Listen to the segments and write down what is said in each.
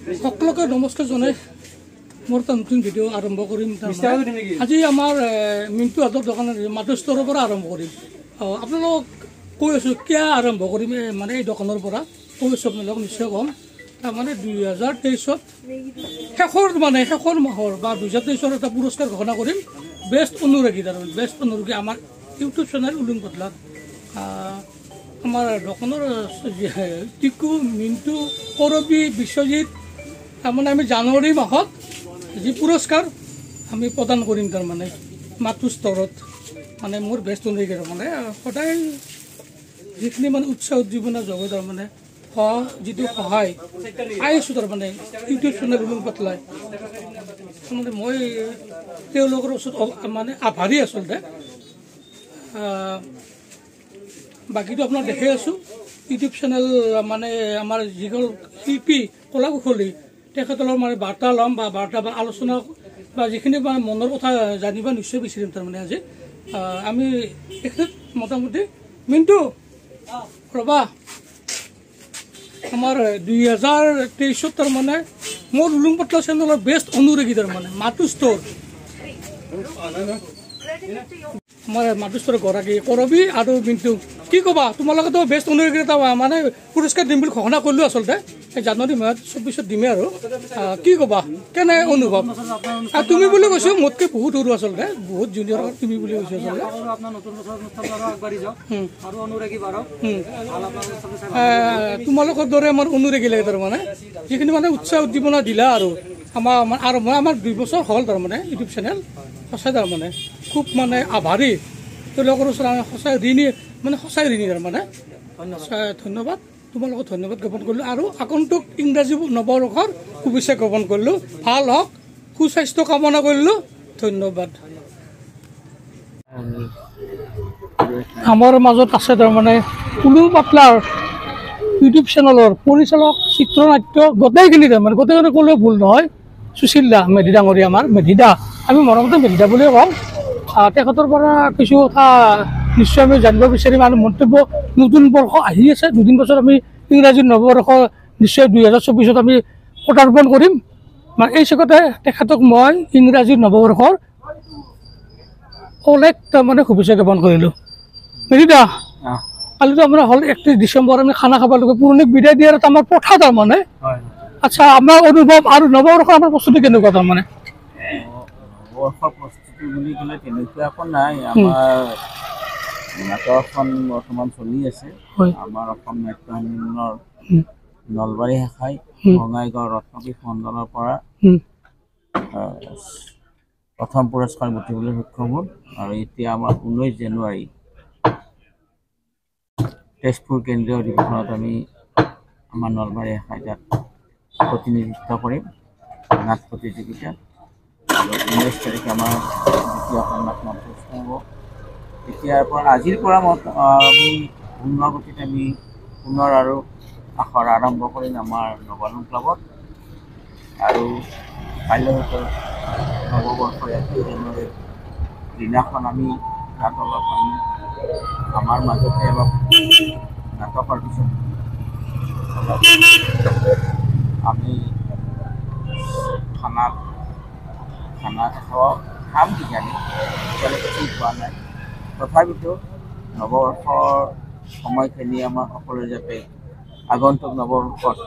সকলোকে নমস্কাৰ জনাই মোৰ এটা নতুন ভিডিঅ' আৰম্ভ কৰিম। আজি আমাৰ মিণ্টু হাতৰ দোকানৰ মাত্ৰ ষ্টৰৰ পৰা আৰম্ভ কৰিম। আপোনালোকক কৈ আছোঁ কিয় আৰম্ভ কৰিম, মানে এই দোকানৰ পৰা কৈ আছোঁ আপোনালোকক নিশ্চয় ক'ম। তাৰমানে 2023 শেষৰ মাহৰ বা 2023 এটা পুৰস্কাৰ ঘোষণা কৰিম। বেষ্ট অনুৰাগী, তাৰমানে বেষ্ট অনুৰাগী আমাৰ ইউটিউব চেনেল উলুং পাতলাৰ আমাৰ দোকানৰ টিকু, মিণ্টু, কৰবী, বিশ্বজিৎ, তাৰমানে আমি জানুৱাৰী মাহত যি পুৰস্কাৰ আমি প্ৰদান কৰিম। তাৰমানে মাতৃ স্তৰত মানে মোৰ বেষ্ট অনুৰাগী তাৰমানে সদায় যিখিনি মানে উৎসাহ উদ্দীপনা যোগায়, তাৰমানে যিটো সহায় পাই আছোঁ তাৰমানে ইউটিউব চেনেল উলুং পাতলাই, তাৰমানে মই তেওঁলোকৰ ওচৰত মানে আভাৰী আচলতে। বাকীটো আপোনাক দেখাই আছোঁ ইউটিউব চেনেল, মানে আমাৰ যিসকল শিল্পী কলা কুশলী তেখেতলৰ মানে বাৰ্তা ল'ম বা বাৰ্তা বা আলোচনা বা যিখিনি মানে মনৰ কথা জানিব নিশ্চয় বিচাৰিম। তাৰমানে আজি আমি তেখেত মোটামুটি মিণ্টু ৰবা আমাৰ 2023 তাৰমানে মোৰ উলুং পাতলা চেনেলৰ বেষ্ট অনুৰাগী তাৰমানে মাতৃ ষ্টৰ, আমাৰ মাতৃ ষ্টৰৰ গৰাকী কৰবী আৰু মিণ্টু। কি ক'বা, তোমালোকেতো বেষ্ট অনুৰাগী এটা মানে পুৰস্কাৰ দিম বুলি ঘোষণা কৰিলোঁ আচলতে এই জানুৱাৰী মাহত 24 দিমে আৰু। কি ক'বা, কেনে অনুভৱ? তুমি বুলি কৈছোঁ, মোতকৈ বহুত সৰু আচলতে, বহুত জুনিয়ৰ তুমি বুলি কৈছোঁ আচলতে। তোমালোকৰ দৰে আমাৰ অনুৰাগী লাগে তাৰমানে, যিখিনি মানে উৎসাহ উদ্দীপনা দিলা আৰু আমাৰ 2 বছৰ হ'ল তাৰমানে ইউটিউব চেনেল। সঁচাই তাৰমানে খুব মানে আভাৰী তেওঁলোকৰ ওচৰত, আমি সঁচাই ঋণী, মানে সঁচাই ঋণী তাৰমানে। ধন্যবাদ, তোমালোকক ধন্যবাদ জ্ঞাপন কৰিলোঁ আৰু আগন্তুক ইংৰাজী নৱবৰ্ষৰ শুভেচ্ছা জ্ঞাপন কৰিলোঁ। ভাল হওক, সুস্বাস্থ্য কামনা কৰিলোঁ। ধন্যবাদ। আমাৰ মাজত আছে তাৰমানে উলুং পাতলাৰ ইউটিউব চেনেলৰ পৰিচালক, চিত্ৰনাট্য গোটেইখিনি, তাৰমানে গোটেইখিনি ক'লেও ভুল নহয়, সুশীল দা, মেধি ডাঙৰীয়া, আমাৰ মেধি দা, আমি মৰমতে মেধি দা বুলিয়ে কওঁ। তেখেতৰ পৰা কিছু কথা নিশ্চয় আমি জানিব বিচাৰিম আৰু মন্তব্য। নতুন বৰ্ষ আহি আছে, 2 দিন পাছত আমি ইংৰাজী নৱবৰ্ষ নিশ্চয় 2024 আমি পদাৰ্পণ কৰিম। এই চেগতে তেখেতক মই ইংৰাজী নৱবৰ্ষৰ অলেখ তাৰমানে শুভেচ্ছা জ্ঞাপন কৰিলোঁ। মেধি দা, কালিতো আপোনাৰ হ'ল 31 ডিচেম্বৰ, আমি খানা খাব লাগিব, পুৰণিক বিদায় দিয়াৰ এটা আমাৰ প্ৰথা তাৰমানে। আচ্ছা, আমাৰ অনুভৱ আৰু নৱবৰ্ষৰ আমাৰ প্ৰস্তুতি কেনেকুৱা? তাৰমানে নৱবৰ্ষৰ প্ৰস্তুতি বুলি ক'লে তেনেকুৱা একো নাই। আমাৰ নাটকখন বৰ্তমান চলি আছে। আমাৰ অসম নাট্য সন্মিলনৰ নলবাৰী শাখাই বঙাইগাঁও ৰত্নপীঠ মণ্ডলৰ পৰা প্ৰথম পুৰস্কাৰ বুটিবলৈ সক্ষম হ'ল। আৰু এতিয়া আমাৰ 19 জানুৱাৰী তেজপুৰ কেন্দ্ৰীয় অধিৱেশনত আমি আমাৰ নলবাৰী শাখাই তাত প্ৰতিনিধিত্ব কৰিম নাট প্ৰতিযোগিতাত। আৰু 19 তাৰিখে আমাৰ দ্বিতীয়খন নাট মঞ্চস্থ হ'ব। এতিয়াৰ পৰা, আজিৰ পৰা আমি পুনৰ গতিত আমি পুনৰ আৰু আখৰ আৰম্ভ কৰিম আমাৰ নৱলুং ক্লাবত। আৰু কাইলৈ নৱবৰ্ষৰ 1 জানুৱাৰীৰ দিনাখন আমি তাত অলপ আমাৰ মাজতে অলপ নাটকৰ পিছত আমি খানা খাম কিজানি, এতিয়ালৈকে ঠিক হোৱা নাই। তথাপিতো নৱবৰ্ষৰ সময়খিনি আমাৰ সকলোৱে যাতে আগন্তুক নৱবৰ্ষত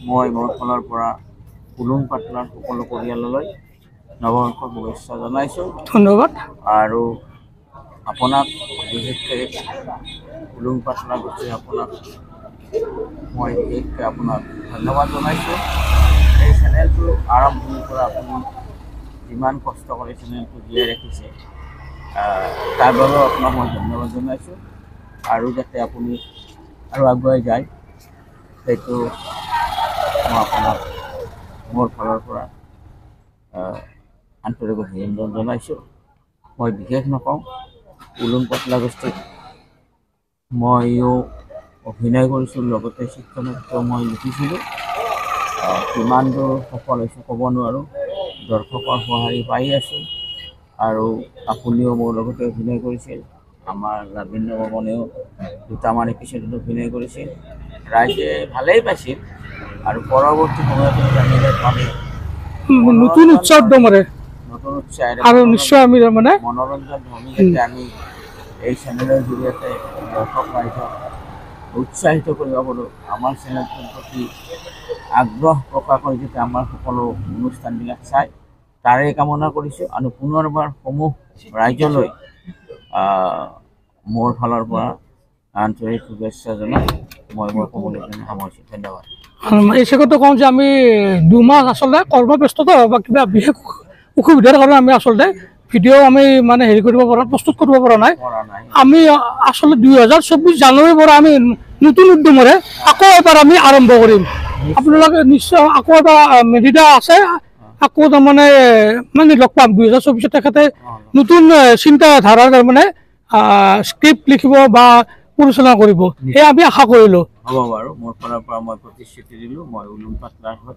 মই মোৰ ফালৰ পৰা উলুং পাতলাৰ সকলো পৰিয়াললৈ নৱবৰ্ষৰ শুভেচ্ছা জনাইছোঁ। ধন্যবাদ। আৰু আপোনাক বিশেষকৈ উলুং পাতলা গোষ্ঠী, আপোনাক মই বিশেষকৈ আপোনাক ধন্যবাদ জনাইছোঁ। এই চেনেলটো আৰম্ভণিৰ পৰা আপুনি যিমান কষ্ট কৰি চেনেলটো জীয়াই ৰাখিছে, তাৰ বাবেও আপোনাক মই ধন্যবাদ জনাইছোঁ। আৰু যাতে আপুনি আৰু আগুৱাই যায়, সেইটো মই আপোনাক মোৰ ফালৰ পৰা আন্তৰিক অভিনন্দন জনাইছোঁ। মই বিশেষ নকওঁ, উলুং পাতলা গোষ্ঠীত ময়ো অভিনয় কৰিছোঁ, লগতে চিত্ৰনাট্য মই লিখিছিলোঁ। কিমান দূৰ সফল হৈছোঁ ক'ব নোৱাৰোঁ, দৰ্শকৰ সঁহাৰি পাই আছোঁ। আৰু আপুনিও মোৰ লগতে অভিনয় কৰিছিল, আমাৰ লাভিন্য বৰ্মনেও 2টামান এপিছ'ডত অভিনয় কৰিছিল। ৰাইজে ভালেই পাইছিল, আৰু পৰৱৰ্তী সময়ত আমি মানে নতুন উৎসাহ দমৰে নতুন উৎসাহেৰে আৰু নিশ্চয় আমি মানে মনোৰঞ্জন ধৰ্মী যাতে আমি এই চেনেলৰ জৰিয়তে দৰ্শক ৰাইজক উৎসাহিত কৰিব পাৰোঁ আমাৰ চেনেলটোৰ প্ৰতি আগ্ৰহ প্ৰকাশ কৰি যাতে আমাৰ সকলো অনুষ্ঠানবিলাক চাই তাৰে কামনা কৰিছোঁ আৰু পুনৰবাৰ সমূহ ৰাইজলৈ মোৰ ফালৰ পৰা আন্তৰিক শুভেচ্ছা জনাই মই মোৰ কমলখিনি সামৰিছোঁ ধন্যবাদ এই চেগতে কওঁ যে আমি 2 মাহ আচলতে কৰ্মব্যস্ততা বা কিবা বিশেষ অসুবিধাৰ কাৰণে আমি আচলতে ভিডিঅ' আমি মানে হেৰি কৰিব পৰা প্ৰস্তুত কৰিব পৰা নাই আমি আচলতে 2024 জানুৱাৰীৰ পৰা আমি নতুন উদ্যমৰে আকৌ এবাৰ আমি আৰম্ভ কৰিম আপোনালোকে নিশ্চয় আকৌ এটা মেডিটা আছে আকৌ তাৰমানে মানে লগ পাম 2024 তেখেতে নতুন চিন্তাধাৰাৰ তাৰমানে স্ক্ৰিপ্ট লিখিব বা পৰিচালনা কৰিব এই আমি আশা কৰিলোঁ হ'ব বাৰু মোৰ ফালৰ পৰা মই প্ৰতিশ্ৰুতি দিলোঁ মই উলুং পাটলাৰ হৈ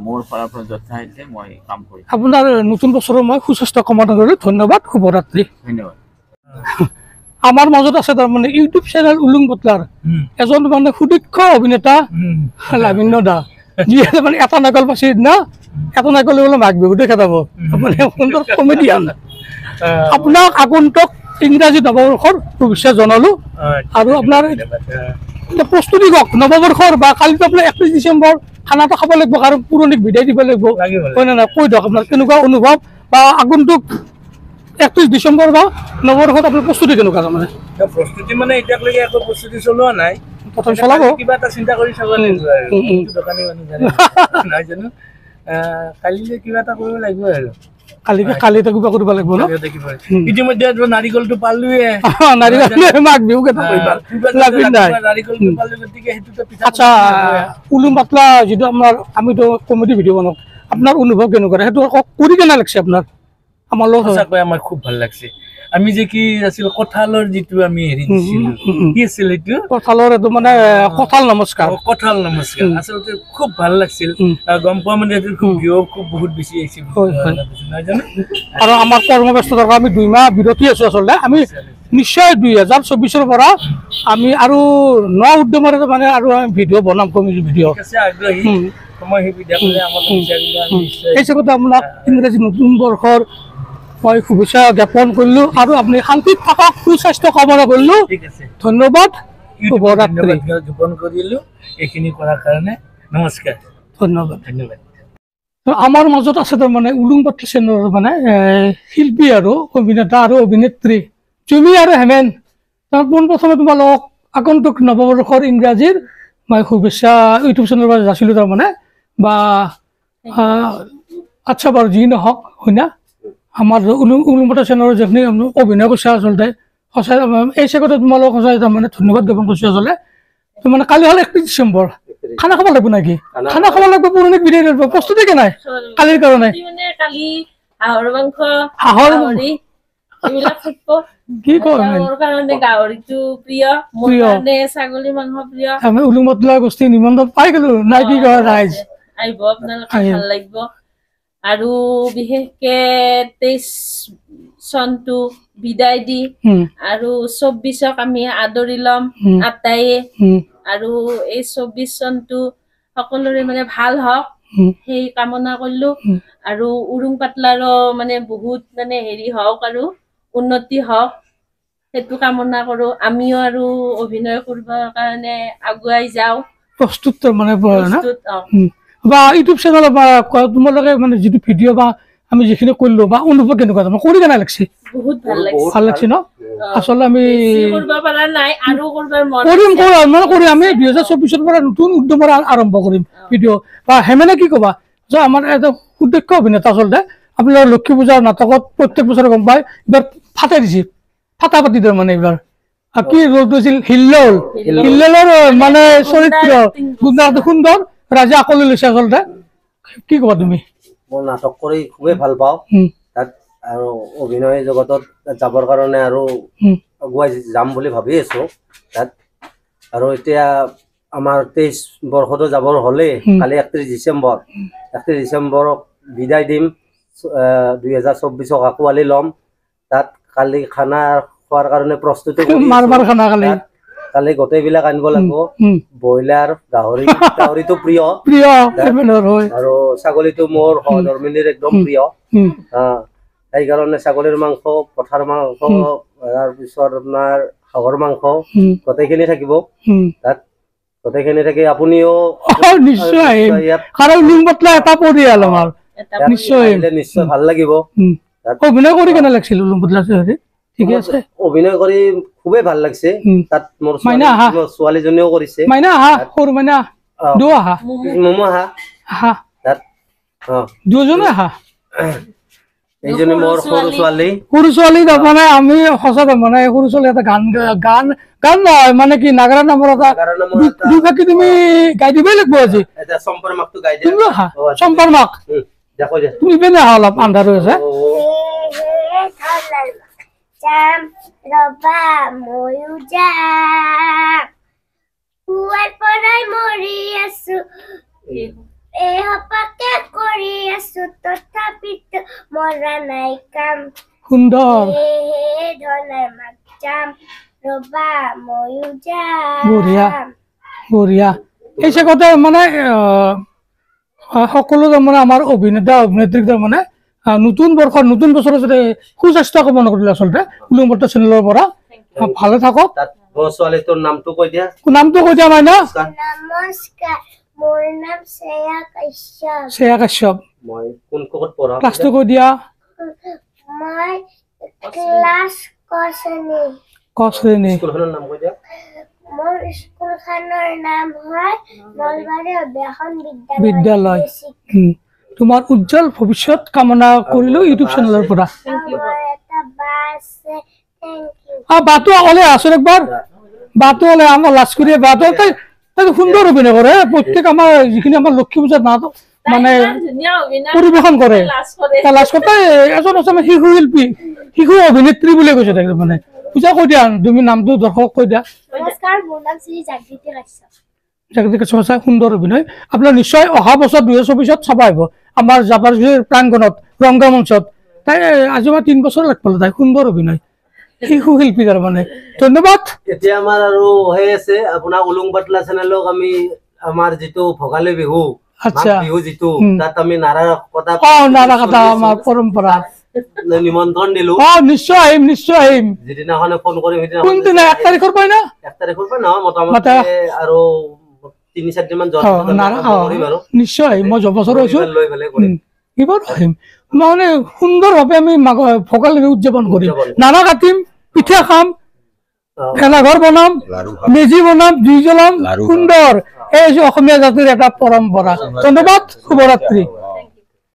মোৰ ফালৰ পৰা যথাসাধ্যে মই কাম কৰিম আপোনাৰ নতুন বছৰৰ মই সুস্বাস্থ্য কামনা কৰিলোঁ ধন্যবাদ শুভৰাত্ৰি ধন্যবাদ আমাৰ মাজত আছে তাৰমানে ইউটিউব চেনেল উলুং পাটলাৰ এজন মানে সুদক্ষ অভিনেতা লাভিন্য দা যিহেতু মানে এটা নাগল পাইছে না এটা নাগল বোলে মাঘ বিহুতে খেদাব মানে সুন্দৰ কমেডিয়ান আপোনাক আগন্তুক ইংৰাজী নৱবৰ্ষৰ শুভেচ্ছা জনালোঁ আৰু আপোনাৰ প্ৰস্তুতি কওক নৱবৰ্ষৰ বা কালিতো আপোনাৰ 31 ডিচেম্বৰ খানাটো খাব লাগিব আৰু পুৰণিক বিদায় দিব লাগিব হয় নে নাই কৈ দিয়ক আপোনাৰ কেনেকুৱা অনুভৱ বা আগন্তুক 31 ডিচেম্বৰ বা নৱবৰ্ষত আপোনাৰ প্ৰস্তুতি কেনেকুৱা তাৰমানে প্ৰস্তুতি মানে এতিয়ালৈকে একো প্ৰস্তুতি চলোৱা নাই প্ৰথম চলাব কিবা এটা চিন্তা কৰি চাব লাগিব আৰু দোকানী মানুহ নাই জানো কালিলৈ কিবা এটা কৰিব লাগিব আৰু কালিতে কিবা কৰিব লাগিব ন ইতিমধ্যে নাৰিকলটো পালোৱে নাৰিকল মাঘ বিহু কেইটা নাৰিকলটো পালো গতিকে সেইটোতে পিঠা আচ্ছা উলুং পাটলা যিটো আমাৰ আমিতো কমেডি ভিডিঅ' বনাওঁ আপোনাৰ অনুভৱ কেনেকুৱা সেইটো কৰি কেনে লাগিছে আপোনাৰ আমাৰ লগত সঁচাকৈ আমাৰ খুব ভাল লাগছে আমি যে কি আছিল কঁঠালৰ যিটো আমি হেৰি দিছিলোঁ কি আছিল এইটো কঁঠালৰ এইটো মানে কঁঠাল নমস্কাৰ আচলতে খুব ভাল লাগিছিল গম পোৱা মানে ভিউ খুব বহুত বেছি আহিছিল আৰু আমাৰ কৰ্মব্যস্ততাৰ আমি 2 মাহ বিৰতি আছো আচলতে আমি নিশ্চয় 2024 পৰা আমি আৰু ন উদ্যমৰে মানে আৰু আমি ভিডিঅ' বনাম কমেডি ভিডিঅ' আগ্ৰহী সময় সুবিধা কৰি আমাক এই হিচাপতে আপোনাক ইংৰাজী নতুন বৰ্ষৰ মই শুভেচ্ছা জ্ঞাপন কৰিলোঁ আৰু আপুনি শান্তিত থাকক সুস্বাস্থ্য কামনা কৰিলোঁ ধন্যবাদ শুভৰাত্ৰি জ্ঞাপন কৰিলোঁ এইখিনি কৰাৰ কাৰণে নমস্কাৰ ধন্যবাদ আমাৰ মাজত আছে তাৰমানে উলুং পাটলা চেনেলৰ মানে শিল্পী আৰু অভিনেতা আৰু অভিনেত্ৰী চুমি আৰু হেমেন পোনপ্ৰথমে তোমালোকক আগন্তুক নৱবৰ্ষৰ ইংৰাজীৰ মই শুভেচ্ছা ইউটিউব চেনেলৰ পৰা যাচিলোঁ তাৰমানে বা আচ্ছা বাৰু যি নহওক হয় না আমাৰ উলুং পাটলা চেনেলৰ যিখিনি অভিনয় কৰিছে আচলতে সঁচাই এই চেগতে তোমালোকক সঁচাই তাৰমানে ধন্যবাদ জ্ঞাপন কৰিছোঁ আচলতে মানে কালি হ'ল 31 ডিচেম্বৰ খানা খাব লাগিব নাকি খানা খাব লাগিব পুৰণিক বিদায় দিব প্ৰস্তুতি কেনে কালিৰ কাৰণে হাঁহৰ কি কয় আমি উলুং পাটলা গোষ্ঠী নিমন্ত্ৰণ পাই গ'লো নাই কি কয় ৰাইজ আহিব আপোনালোকে ভাল লাগিব আৰু বিশেষকে 23 চনটো বিদায় দি আৰু 24ক আমি আদৰি ল'ম আটাইয়ে আৰু এই 24 চনটো সকলোৰে মানে ভাল হওক সেই কামনা কৰিলোঁ আৰু উলুং পাটলাৰো মানে বহুত মানে হেৰি হওক আৰু উন্নতি হওক সেইটো কামনা কৰোঁ আমিও আৰু অভিনয় কৰিবৰ কাৰণে আগুৱাই যাওঁ প্ৰস্তুত মানে বা ইউটিউব চেনেল বা তোমালোকে মানে যিটো ভিডিঅ' বা আমি যিখিনি কৰিলোঁ বা অনুভৱ কেনেকুৱা তাৰমানে কৰি কেনে লাগিছে বহুত ভাল লাগিছে ন আচলতে আমি কৰিব পৰা নাই আৰু কৰিবৰ মন কৰিম আমি 2024 পৰা নতুন উদ্যমৰে আৰম্ভ কৰিম ভিডিঅ' বা হেমেনে কি ক'বা যে আমাৰ এটা সুদক্ষ অভিনেতা আচলতে আপোনালোকৰ লক্ষী পূজাৰ নাটকত প্ৰত্যেক বছৰে গম পায় এইবাৰ ফাটাই দিছে ফাটা পাতি তাৰ মানে এইবাৰ কি ৰ'লটো আছিল হিল্ললৰ মানে চৰিত্ৰ গুণাটো সুন্দৰ ৰাজে আকোৱালি লৈছে আচলতে কি ক'বা তুমি মই নাটক কৰি খুবেই ভাল পাওঁ তাত আৰু অভিনয় জগতত যাবৰ কাৰণে আৰু আগুৱাই যাম বুলি ভাবি আছো তাত আৰু এতিয়া আমাৰ 23 বৰ্ষতো যাবৰ হ'লেই কালি 31 ডিচেম্বৰক বিদায় দিম 2024ক আঁকোৱালি ল'ম তাত কালি খানা খোৱাৰ কাৰণে প্ৰস্তুতি কালি গোটেইবিলাক আনিব লাগিব ব্ৰইলাৰ গাহৰিটো প্ৰিয় আৰু ছাগলীটো মোৰ সহধৰ্মিনীৰ একদম প্ৰিয় সেইকাৰণে ছাগলীৰ মাংস পঠাৰ মাংস তাৰপিছত আপোনাৰ হাঁহৰ মাংস গোটেইখিনি থাকিব তাত গোটেইখিনি থাকি আপুনিও নিশ্চয় কাৰণ উলুংবাটলা এটা পৰিয়াল আমাৰ নিশ্চয় ভাল লাগিব অভিনয় কৰি কেনে লাগিছিল উলুংবাটলা ঠিকে আছে অভিনয় কৰি খুবেই ভাল লাগিছে তাত মোৰ ছোৱালীজনীও কৰিছে মাইনা আহা সৰু মাইনা দু আহা মমো আহা তাত দুজনে আহা এইজনী মোৰ সৰু ছোৱালী তাৰমানে আমি সঁচা মানে সৰু ছোৱালী এটা গান গান গান নহয় মানে কি নাগাৰা নামৰ এটা দুই ফাকি তুমি গাই দিবই লাগিব আজি চম্পাৰ মাকটো গাই দিয়া তুমি আহা চম্পাৰ মাক তুমি বেনে আহা অলপ আন্ধাৰ হৈ আছে যাম ৰবা ময়ো যাম পুৱাৰ পৰাই মৰি আছো এহপাকে কৰি আছো তথাপিতো মৰা নাই কাম সুন্দৰ ধনৰ মাক যাম ৰবা ময়ো যাম বঢ়িয়া বঢ়িয়া এই চেগতে মানে সকলো তাৰমানে আমাৰ অভিনেতা অভিনেত্ৰীক তাৰমানে নতুন বৰ্ষৰ নতুন বছৰৰ যাতে সুস্বাস্থ্য কামনা কৰিলে আচলতে উলুংবাটলা চেনেলৰ পৰা ভালে থাকক ছোৱালীটোৰ নামটো কৈ দিয়া মাইনা নমস্কাৰ মোৰ নাম শ্ৰেয়া কাশ্যপ মই কোন কোকত পঢ়া ক্লাছটো কৈ দিয়া মই ক্লাছ ক শ্ৰেণী স্কুলখনৰ নাম কৈ দিয়া মোৰ স্কুলখনৰ নাম হয় নলবাৰী অভ্যাসন বিদ্যালয় তোমাৰ উজ্জ্বল ভৱিষ্যত কামনা কৰিলো ইউটিউব চেনেলৰ পৰা বাটো অলে আসুন একবার বাটো অলে আমার লাজ করিয়ে বাটো তাই সুন্দর অভিনয় করে প্রত্যেক আমার যিখিনি আমার লক্ষ্মী পূজাত নাটক মানে পরিবেশন করে লাজ করতে এজন আছে শিশু শিল্পী শিশু অভিনেত্রী বলে কৈছে তাকে মানে পূজা কৈ দিয়া তুমি নামটো দৰ্শক কৈ দিয়া নমস্কাৰ মোৰ নাম শ্ৰী জাগৃতি কাশ্যপ জাগৃতি কাশ্যপ সুন্দৰ অভিনয় আপোনাৰ নিশ্চয় অহা বছৰ 2024 চাব আহিব আমাৰ জাপাৰজুৰিৰ প্ৰাংগণত ৰংগমঞ্চত তাই আজি 3 বছৰ লাগল তাই সুন্দৰ অভিনয় শিশু শিল্পী তাৰমানে ধন্যবাদ এতিয়া আমাৰ আৰু হৈ আছে আপোনাৰ উলুংবাটলা চেনেলক আমি আমাৰ যিটো ভোগালী বিহু আচ্ছা বিহু যিটো তাত আমি নাৰা কথা আমাৰ পৰম্পৰা নিমন্ত্ৰণ দিলো নিশ্চয় আহিম যিদিনাখনে ফোন কৰিম কোনদিনা 1 তাৰিখৰ পৰা না 1 তাৰিখৰ পৰা নহয় মোটামুটি আৰু 3-4 দিন মান নিশ্চয় মই বছৰ হৈছো এইবাৰ আহিম মানে সুন্দৰভাৱে আমি ভোগালী বিহু উদযাপন কৰিম নানা কাটিম পিঠা খাম ভেলাঘৰ বনাম মেজি বনাম জুই জ্বলাম সুন্দৰ এই অসমীয়া জাতিৰ এটা পৰম্পৰা ধন্যবাদ শুভৰাত্ৰি